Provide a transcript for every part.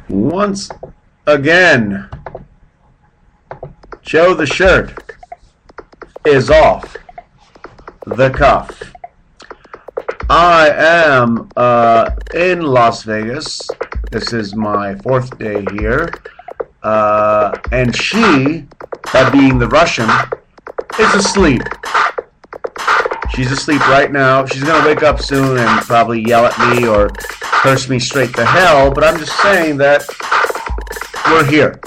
Once again, Joe the Shirt is off the cuff. I am in Las Vegas. This is my 4th day here. And she, that being the Russian, is asleep. She's asleep right now. She's going to wake up soon and probably yell at me or curse me straight to hell, but I'm just saying that we're here.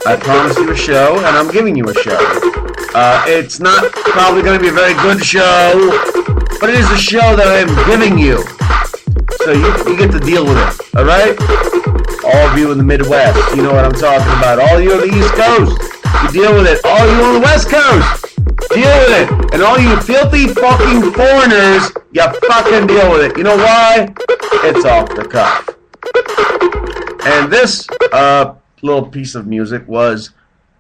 I promised you a show, and I'm giving you a show. It's not probably going to be a very good show, but it is a show that I am giving you. So you get to deal with it, alright? All of you in the Midwest, you know what I'm talking about. All you on the East Coast, you deal with it. All you on the West Coast, deal with it. And all you filthy fucking foreigners, you fucking deal with it. You know why? It's off the cuff. And this little piece of music was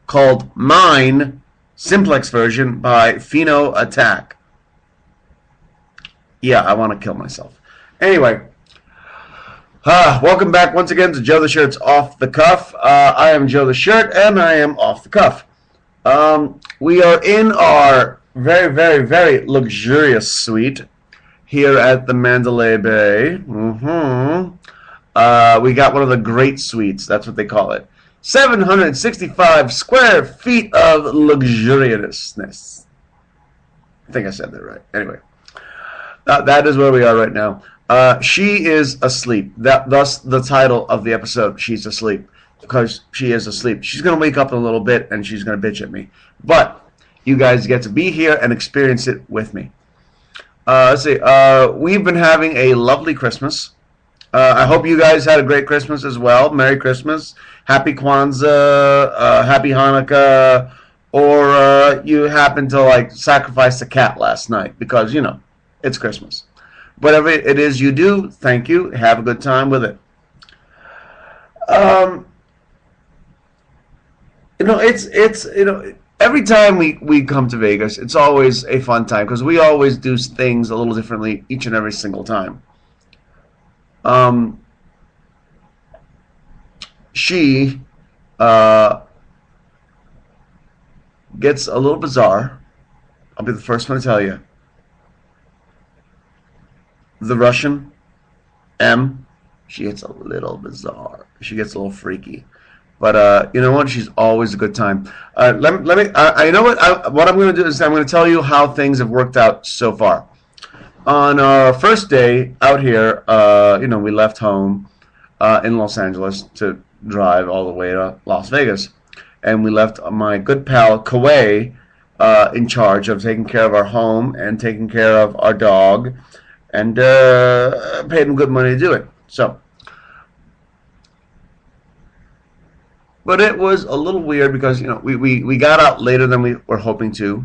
called Mine, Simplex version by Pheno Attack. Yeah, I want to kill myself. Anyway, welcome back once again to Joe the Shirt's Off the Cuff. I am Joe the Shirt, and I am off the cuff. We are in our very, very, very luxurious suite here at the Mandalay Bay. We got one of the great suites. That's what they call it. 765 square feet of luxuriousness. I think I said that right. Anyway, that is where we are right now. She is asleep. Thus the title of the episode, She's Asleep. Because she is asleep. She's going to wake up in a little bit and she's going to bitch at me. But you guys get to be here and experience it with me. Let's see. We've been having a lovely Christmas. I hope you guys had a great Christmas as well. Merry Christmas. Happy Kwanzaa. Happy Hanukkah. Or you happened to like sacrifice a cat last night because, you know, it's Christmas. Whatever it is you do, thank you. Have a good time with it. You know, it's you know, every time we come to Vegas, it's always a fun time because we always do things a little differently each and every single time. She gets a little bizarre. I'll be the first one to tell you. The Russian, M, she gets a little bizarre. She gets a little freaky. But you know what? She's always a good time. Let me. You know what? What I'm going to do is I'm going to tell you how things have worked out so far. On our first day out here, you know, we left home in Los Angeles to drive all the way to Las Vegas, and we left my good pal Kawhi in charge of taking care of our home and taking care of our dog, and paid him good money to do it. So. But it was a little weird because, you know, we got out later than we were hoping to.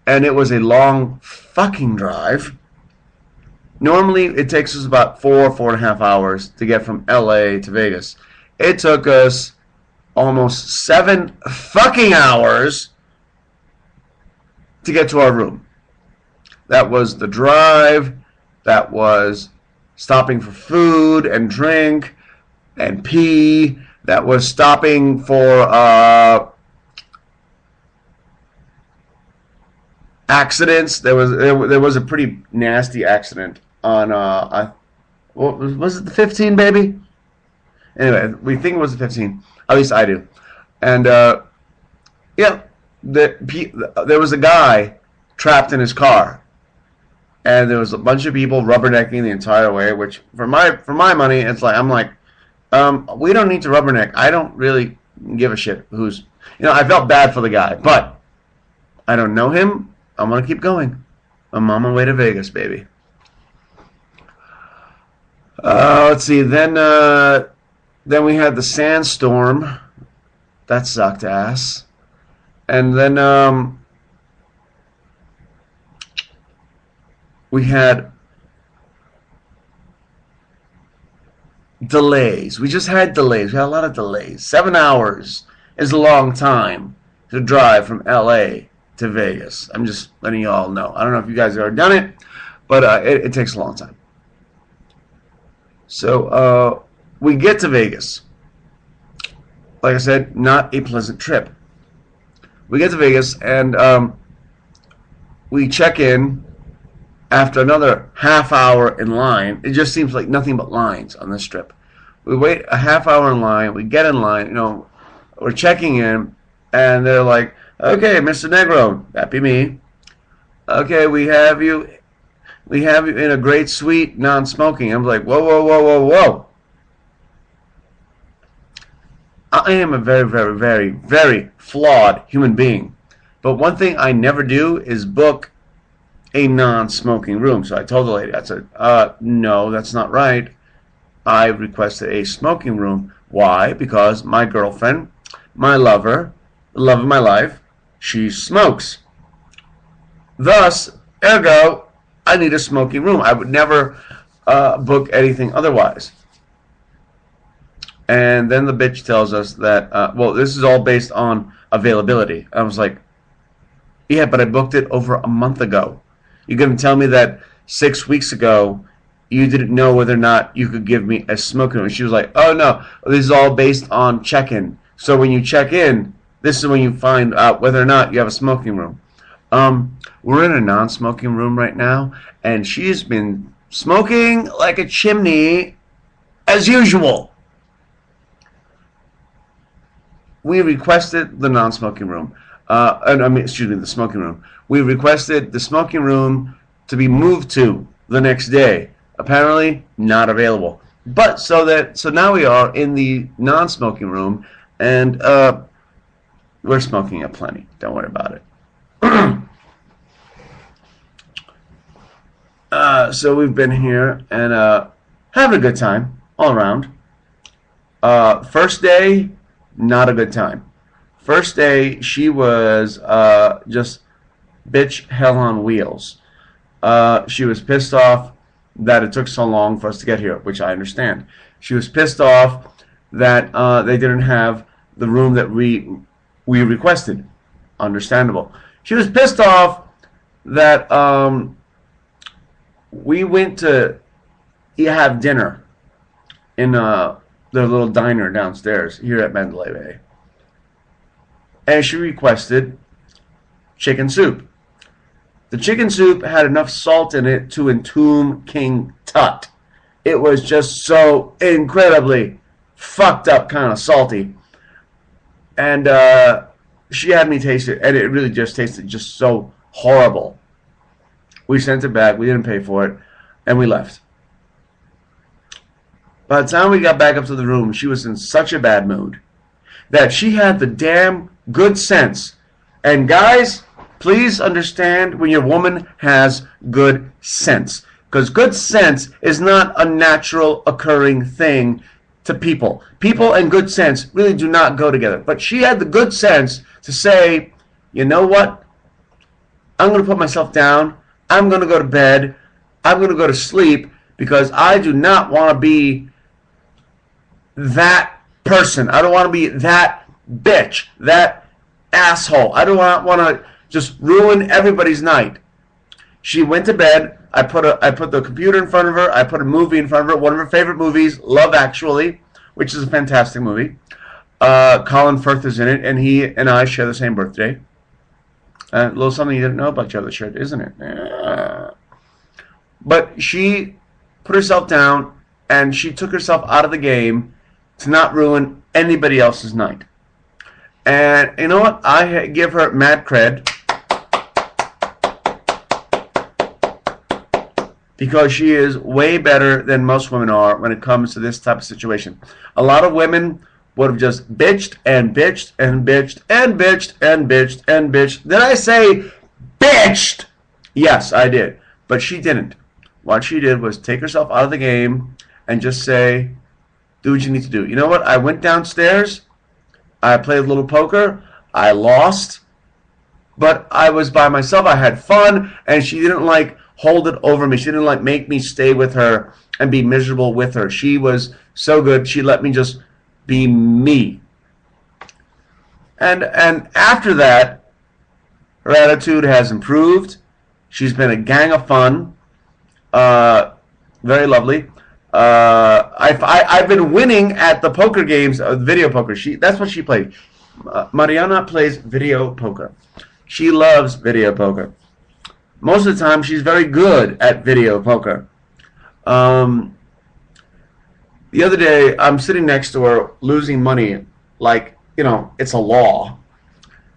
And it was a long fucking drive. Normally, it takes us about 4.5 hours to get from LA to Vegas. It took us almost 7 fucking hours to get to our room. That was the drive. That was stopping for food and drink and pee. That was stopping for accidents. There was a pretty nasty accident on what was it, the 15, baby? Anyway, we think it was the 15. At least I do. And yeah, there was a guy trapped in his car, and there was a bunch of people rubbernecking the entire way. Which for my money, it's like I'm like. We don't need to rubberneck. I don't really give a shit who's... You know, I felt bad for the guy, but I don't know him. I'm going to keep going. I'm on my way to Vegas, baby. Let's see. Then we had the sandstorm. That sucked ass. And then we had... delays. We just had delays. We had a lot of delays. 7 hours is a long time to drive from LA to Vegas. I'm just letting you all know. I don't know if you guys have ever done it, but it takes a long time. So we get to Vegas. Like I said, not a pleasant trip. We get to Vegas and we check in after another half hour in line. It just seems like nothing but lines on this trip. We wait a half hour in line. We get in line. We're checking in, and they're like, "Okay, Mr. Negro, that be me. Okay, we have you in a great suite, non-smoking." I'm like, "Whoa, whoa, whoa, whoa, whoa." I am a very, very, very, very flawed human being. But one thing I never do is book a non-smoking room. So I told the lady, I said, no, that's not right. I requested a smoking room. Why? Because my girlfriend, my lover, the love of my life, she smokes. Thus, ergo, I need a smoking room. I would never book anything otherwise. And then the bitch tells us that, well, this is all based on availability. I was like, yeah, but I booked it over a month ago. You're going to tell me that 6 weeks ago you didn't know whether or not you could give me a smoking room. And she was like, oh, no, this is all based on check-in. So when you check in, this is when you find out whether or not you have a smoking room. We're in a non-smoking room right now, and she's been smoking like a chimney as usual. We requested the non-smoking room. The smoking room. We requested the smoking room to be moved to the next day. Apparently, not available. But so now we are in the non-smoking room, and we're smoking aplenty. Don't worry about it. So we've been here and having a good time all around. First day, not a good time. First day, she was just bitch hell on wheels. She was pissed off that it took so long for us to get here, which I understand. She was pissed off that they didn't have the room that we requested. Understandable. She was pissed off that we went to have dinner in their little diner downstairs here at Mandalay Bay. And she requested chicken soup. The chicken soup had enough salt in it to entomb King Tut. It was just so incredibly fucked up kind of salty. And she had me taste it, and it really just tasted just so horrible. We sent it back, we didn't pay for it, and we left. By the time we got back up to the room, she was in such a bad mood that she had the damn good sense. And guys, please understand when your woman has good sense. Because good sense is not a natural occurring thing to people. People and good sense really do not go together. But she had the good sense to say, you know what? I'm going to put myself down. I'm going to go to bed. I'm going to go to sleep because I do not want to be that person. I don't want to be that bitch, that asshole. I don't want to just ruin everybody's night. She went to bed. I put the computer in front of her. I put a movie in front of her. One of her favorite movies, Love Actually, which is a fantastic movie. Colin Firth is in it, and he and I share the same birthday. A little something you didn't know about each other, shirt, isn't it? But she put herself down, and she took herself out of the game to not ruin anybody else's night. And you know what? I give her mad cred because she is way better than most women are when it comes to this type of situation. A lot of women would have just bitched and bitched and bitched and bitched and bitched and bitched. Did I say bitched? Yes, I did. But she didn't. What she did was take herself out of the game and just say, do what you need to do. You know what? I went downstairs. I played a little poker. I lost. But I was by myself. I had fun. And she didn't hold it over me. She didn't make me stay with her and be miserable with her. She was so good. She let me just be me. And after that, her attitude has improved. She's been a gang of fun. Very lovely. I've been winning at the poker games, video poker. That's what she played. Mariana plays video poker. She loves video poker. Most of the time, she's very good at video poker. The other day, I'm sitting next to her, losing money, like it's a law,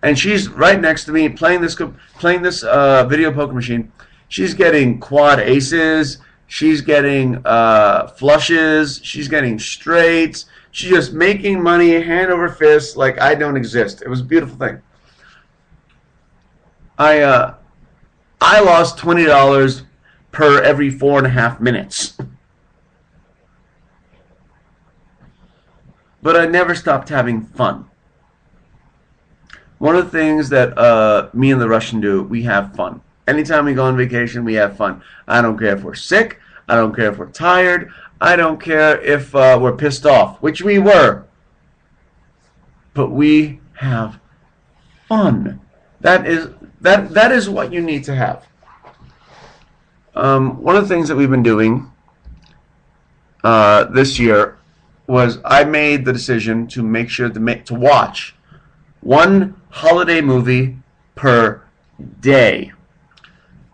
and she's right next to me playing this video poker machine. She's getting quad aces. She's getting flushes. She's getting straights. She's just making money hand over fist like I don't exist. It was a beautiful thing. I lost $20 per every 4.5 minutes. But I never stopped having fun. One of the things that me and the Russian do, we have fun. Anytime we go on vacation, we have fun. I don't care if we're sick. I don't care if we're tired. I don't care if we're pissed off, which we were. But we have fun. That is what you need to have. One of the things that we've been doing this year was I made the decision to make sure to watch one holiday movie per day.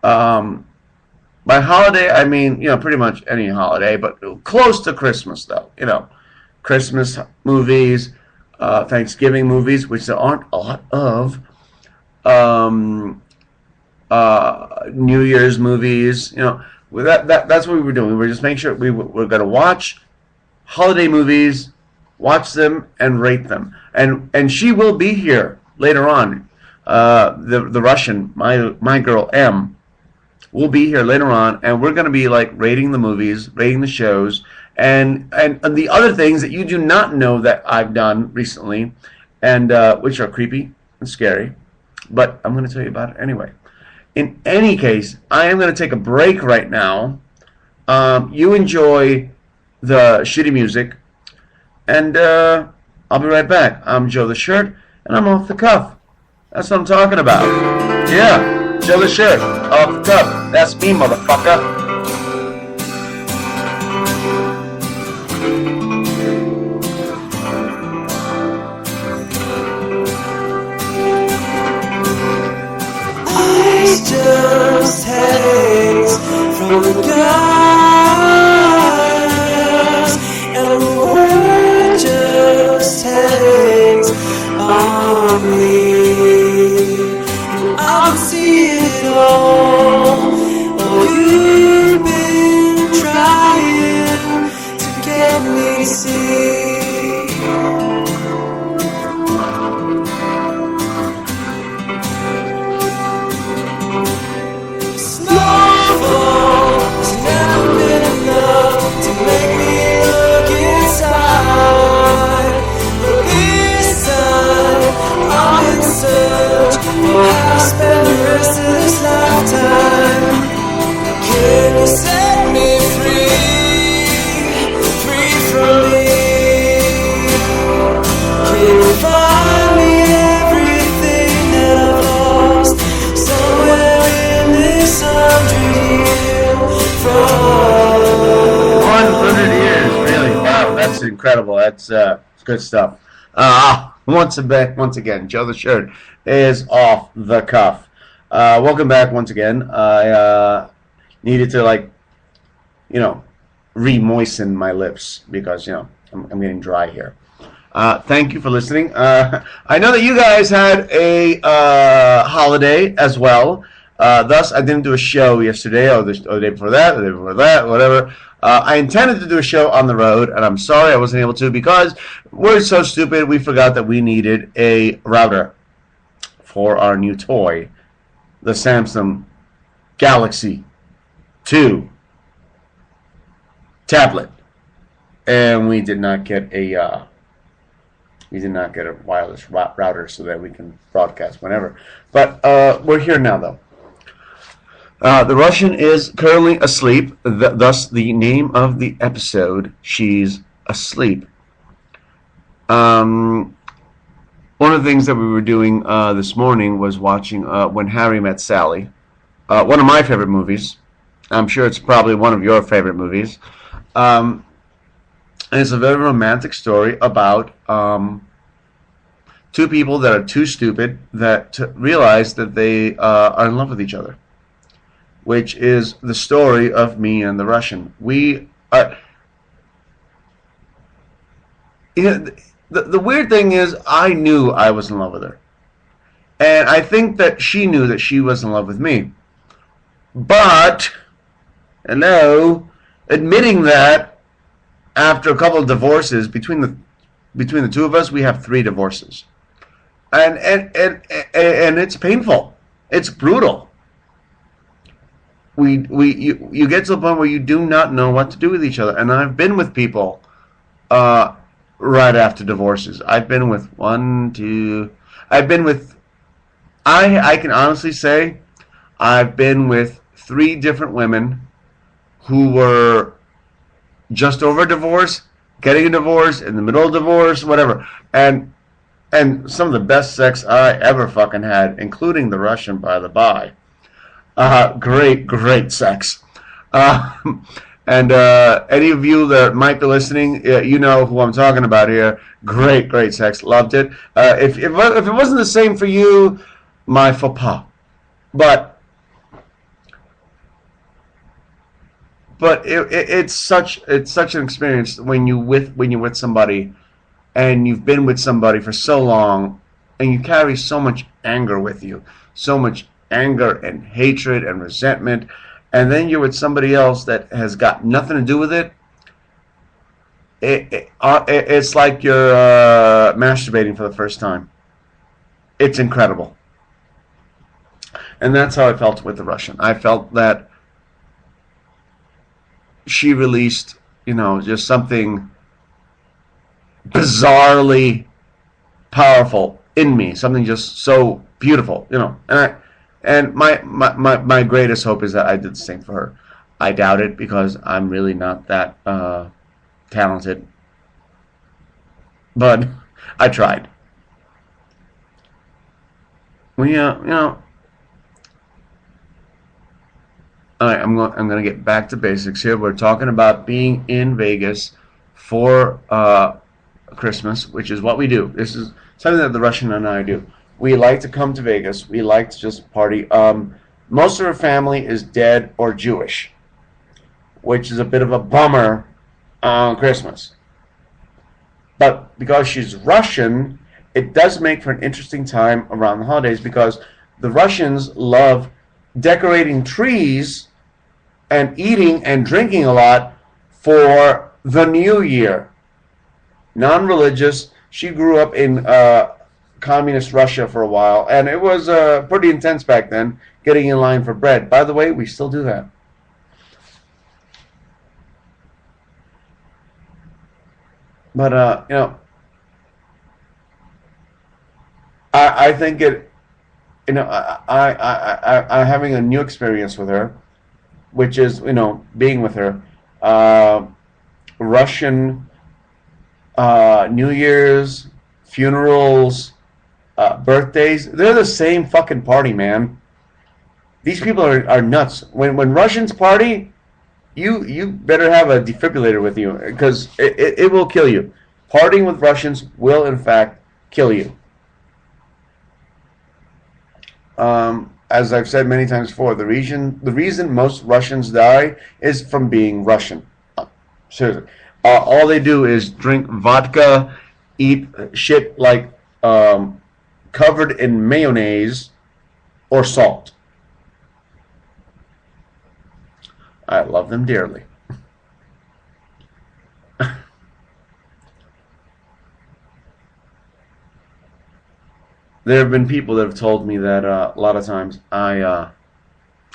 By holiday, I mean, pretty much any holiday, but close to Christmas, though. Christmas movies, Thanksgiving movies, which there aren't a lot of, New Year's movies. That's what we were doing. We were just making sure we're going to watch holiday movies, watch them, and rate them. And she will be here later on. The Russian, my girl M, will be here later on, and we're going to be like rating the movies, rating the shows, and the other things that you do not know that I've done recently, and which are creepy and scary, but I'm going to tell you about it anyway. In any case, I am going to take a break right now. You enjoy the shitty music, and I'll be right back. I'm Joe the Shirt, and I'm off the cuff. That's what I'm talking about. Yeah. Joe the Shirt, off the cuff. That's me, motherfucker. Ice just hangs from the guys, and the world just hangs on me. I see it all. Oh, you've been trying to get me to see. Snowfall has never been enough to make me look inside. But this time I'm in search for how to spend the rest of this lifetime. Can you set me free, free from me? Can you find me everything that I've lost somewhere in this 100-year fall? 100 years, really? Wow, that's incredible. That's good stuff. Once again, Joe the Shirt is off the cuff. Welcome back once again. I needed to re-moisten my lips because I'm getting dry here. Thank you for listening. I know that you guys had a holiday as well. Thus, I didn't do a show yesterday or the day before that, or the day before that, whatever. I intended to do a show on the road, and I'm sorry I wasn't able to because we're so stupid we forgot that we needed a router for our new toy, the Samsung Galaxy 2 tablet, and we did not get a wireless router so that we can broadcast whenever. But we're here now, though. The Russian is currently asleep, thus the name of the episode, She's Asleep. One of the things that we were doing this morning was watching When Harry Met Sally, one of my favorite movies. I'm sure it's probably one of your favorite movies. And it's a very romantic story about two people that are too stupid that to realize that they are in love with each other, which is the story of me and the Russian. We are. You know, the weird thing is, I knew I was in love with her, and I think that she knew that she was in love with me. But hello, admitting that after a couple of divorces between the two of us, we have 3 divorces, and it's painful. It's brutal. You get to the point where you do not know what to do with each other. And I've been with people right after divorces. I've been with one, two. I've been with. I can honestly say, I've been with 3 different women who were just over a divorce, getting a divorce, in the middle of divorce, whatever. And some of the best sex I ever fucking had, including the Russian, by the by. Great sex. And any of you that might be listening, you know who I'm talking about here. Great sex. Loved it. If it wasn't the same for you, my faux pas. But it's such an experience when you're with somebody, and you've been with somebody for so long, and you carry so much anger with you, so much anger and hatred and resentment, and then you're with somebody else that has got nothing to do with it. It's like you're masturbating for the first time. It's incredible. And that's how I felt with the Russian. I felt that she released, just something bizarrely powerful in me, something just so beautiful, and my greatest hope is that I did the same for her. I doubt it, because I'm really not that talented, but I tried. Well, all right, I'm going to get back to basics here. We're talking about being in Vegas for Christmas, which is what we do. This is something that the Russian and I do. We like to come to Vegas. We like to just party. Most of her family is dead or Jewish, which is a bit of a bummer on Christmas. But because she's Russian, it does make for an interesting time around the holidays, because the Russians love decorating trees and eating and drinking a lot for the New Year. Non-religious. She grew up in communist Russia for a while, and it was pretty intense back then, getting in line for bread. By the way, we still do that. But I think it. I'm having a new experience with her, which is being with her. Russian New Year's, funerals, birthdays. They're the same fucking party, man. These people are nuts. When Russians party, you better have a defibrillator with you, because it will kill you. Partying with Russians will, in fact, kill you. As I've said many times before, the reason most Russians die is from being Russian. Seriously. All they do is drink vodka, eat shit like covered in mayonnaise or salt. I love them dearly. There have been people that have told me that a lot of times I'm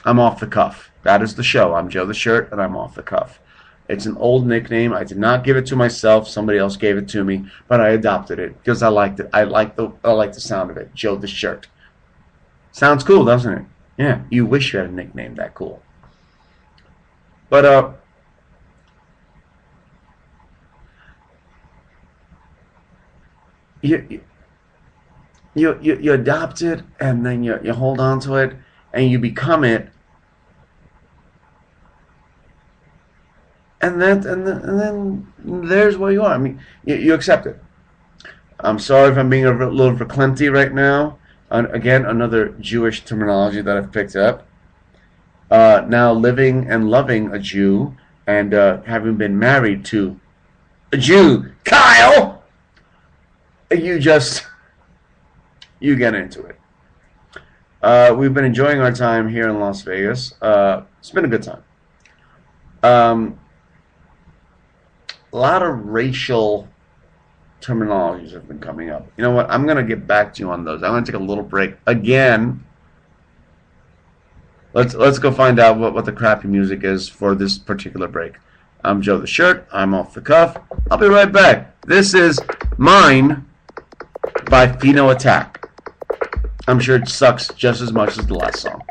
off the cuff. That is the show. I'm Joe the Shirt, and I'm off the cuff. It's an old nickname. I did not give it to myself. Somebody else gave it to me, but I adopted it because I liked it. I like the sound of it. Joe the Shirt. Sounds cool, doesn't it? Yeah. You wish you had a nickname that cool. But you adopt it, and then you hold on to it, and you become it, and then there's where you are. I mean, you accept it. I'm sorry if I'm being a little verklempt right now. Again, another Jewish terminology that I've picked up. Now living and loving a Jew and having been married to a Jew, Kyle, you get into it. We've been enjoying our time here in Las Vegas. It's been a good time. A lot of racial terminologies have been coming up. You know what? I'm going to get back to you on those. I'm going to take a little break again. Let's go find out what the crappy music is for this particular break. I'm Joe the Shirt. I'm off the cuff. I'll be right back. This is Mine by Pheno Attack. I'm sure it sucks just as much as the last song.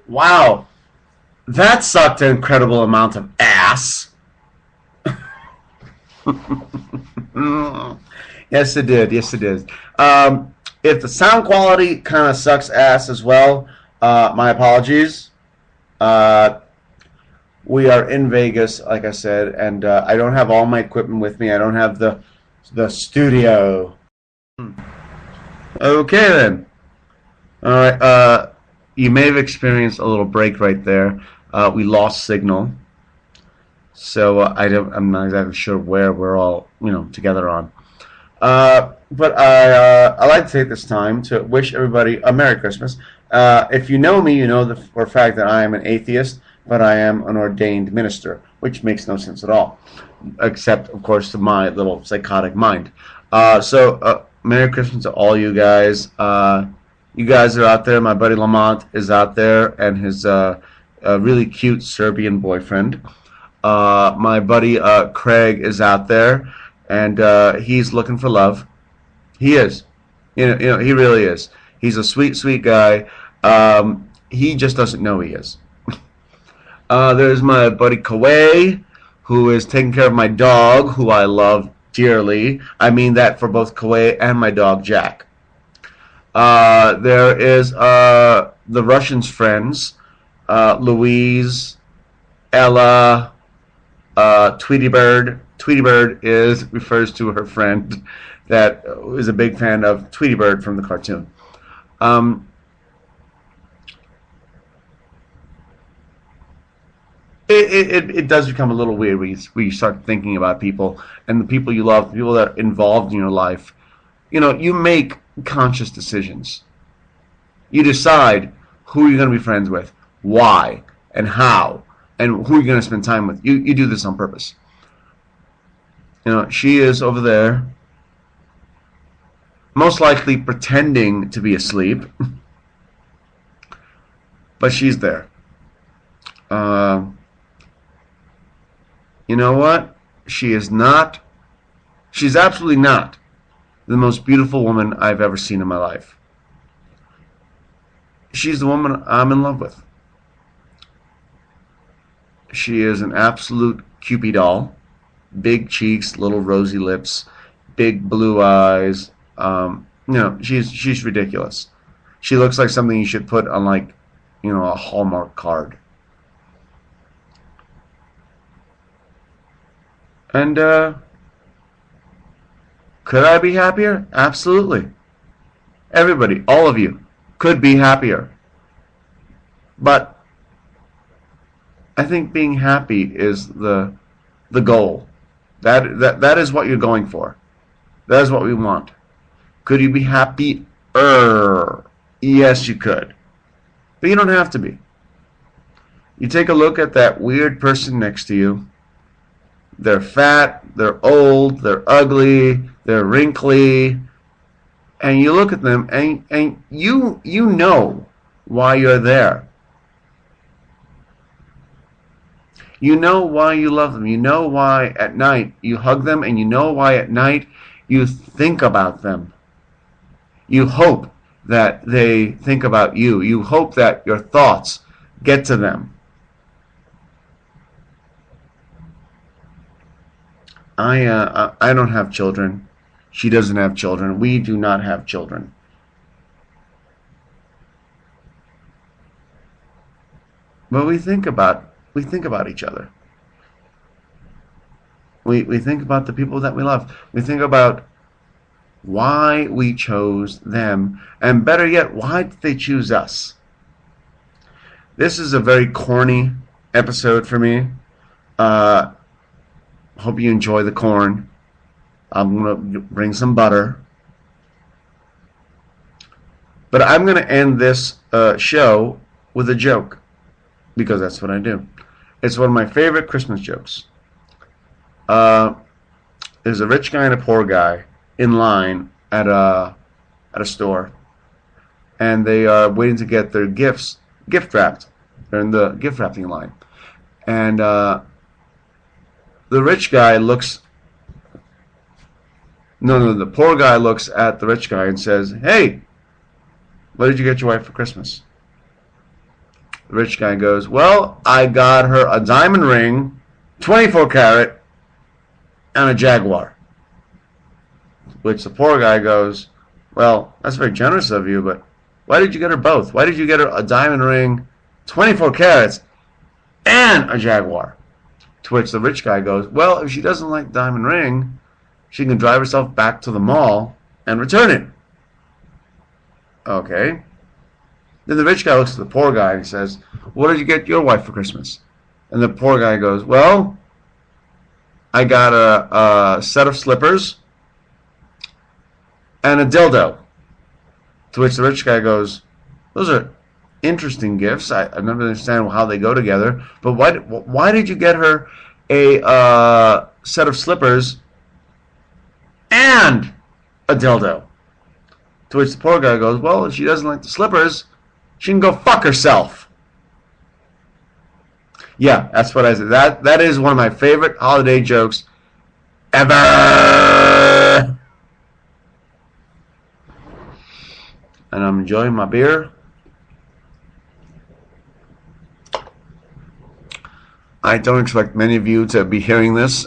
Wow, that sucked an incredible amount of ass. Yes, it did. Yes, it did. If the sound quality kind of sucks ass as well, my apologies. We are in Vegas, like I said, and I don't have all my equipment with me. I don't have the studio. Okay, then. All right. You may have experienced a little break right there. We lost signal, so I'm not exactly sure where we're all together on. But I like to take this time to wish everybody a Merry Christmas. If you know me, you know for a fact that I am an atheist, but I am an ordained minister, which makes no sense at all, except, of course, to my little psychotic mind. So Merry Christmas to all you guys. You guys are out there. My buddy Lamont is out there, and his really cute Serbian boyfriend. My buddy Craig is out there, and he's looking for love. He is. He really is. He's a sweet, sweet guy. He just doesn't know he is. There's my buddy Kawai, who is taking care of my dog, who I love dearly. I mean that for both Kawai and my dog Jack. There is the Russians' friends, Louise, Ella, Tweety Bird. Tweety Bird refers to her friend that is a big fan of Tweety Bird from the cartoon. It does become a little weird when you start thinking about people and the people you love, the people that are involved in your life. You make conscious decisions. You decide who you're going to be friends with, why, and how, and who you're going to spend time with. You do this on purpose. She is over there, most likely pretending to be asleep, but she's there. You know what? She's absolutely not the most beautiful woman I've ever seen in my life. She's the woman I'm in love with. She is an absolute Cupid doll. Big cheeks, little rosy lips, big blue eyes, No, she's ridiculous. She looks like something you should put on, like, a Hallmark card. And could I be happier? Absolutely. Everybody, all of you, could be happier. But I think being happy is the goal. That is what you're going for. That is what we want. Could you be happier? Yes, you could. But you don't have to be. You take a look at that weird person next to you. They're fat, they're old, they're ugly, they're wrinkly, and you look at them and you know why you're there. You know why you love them. You know why at night you hug them, and you know why at night you think about them. You hope that they think about you. You hope that your thoughts get to them. I don't have children. She doesn't have children. We do not have children. But we think about each other. We think about the people that we love. We think about why we chose them, and better yet, why did they choose us? This is a very corny episode for me. Hope you enjoy the corn. I'm going to bring some butter. But I'm going to end this show with a joke, because that's what I do. It's one of my favorite Christmas jokes. There's a rich guy and a poor guy in line at a store, and they are waiting to get their gift wrapped. They're in the gift wrapping line, and the rich guy looks. No, the poor guy looks at the rich guy and says, "Hey, what did you get your wife for Christmas?" The rich guy goes, "Well, I got her a diamond ring, 24 karat, and a Jaguar." Which the poor guy goes, "Well, that's very generous of you, but why did you get her both? Why did you get her a diamond ring, 24 carats, and a Jaguar?" To which the rich guy goes, "Well, if she doesn't like the diamond ring, she can drive herself back to the mall and return it." Okay. Then the rich guy looks at the poor guy and he says, "What did you get your wife for Christmas?" And the poor guy goes, "Well, I got a set of slippers and a dildo." To which the rich guy goes, "Those are interesting gifts. I never understand how they go together. But why did you get her a set of slippers and a dildo?" To which the poor guy goes, "Well, if she doesn't like the slippers, she can go fuck herself." Yeah, that's what I said. That is one of my favorite holiday jokes ever. And I'm enjoying my beer. I don't expect many of you to be hearing this.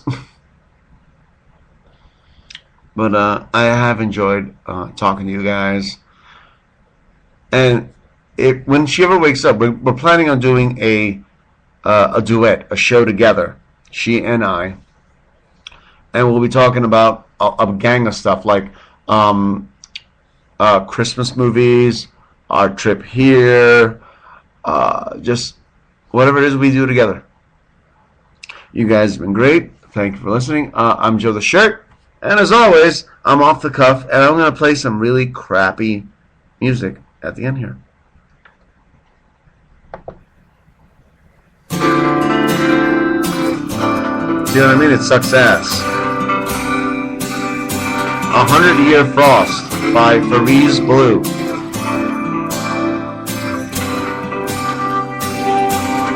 But I have enjoyed talking to you guys. And when she ever wakes up, we're planning on doing a duet, a show together, she and I. And we'll be talking about a gang of stuff like Christmas movies, our trip here, just whatever it is we do together. You guys have been great. Thank you for listening. I'm Joe the Shirt. And as always, I'm off the cuff, and I'm going to play some really crappy music at the end here. See what I mean? It sucks ass. 100-Year Frost by Fariz Blue.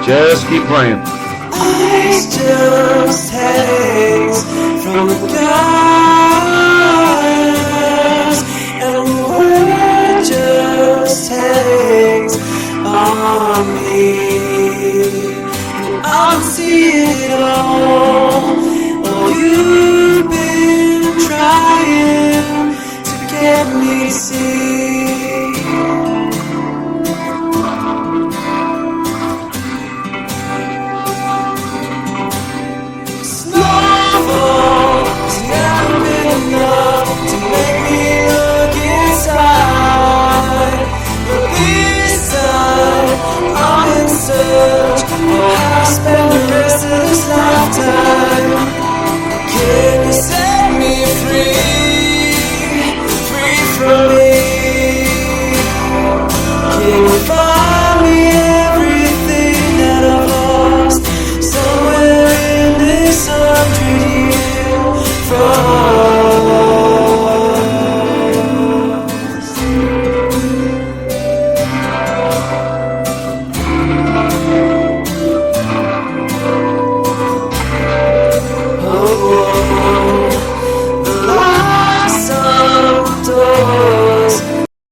Just keep playing. Ice just hangs from the dark.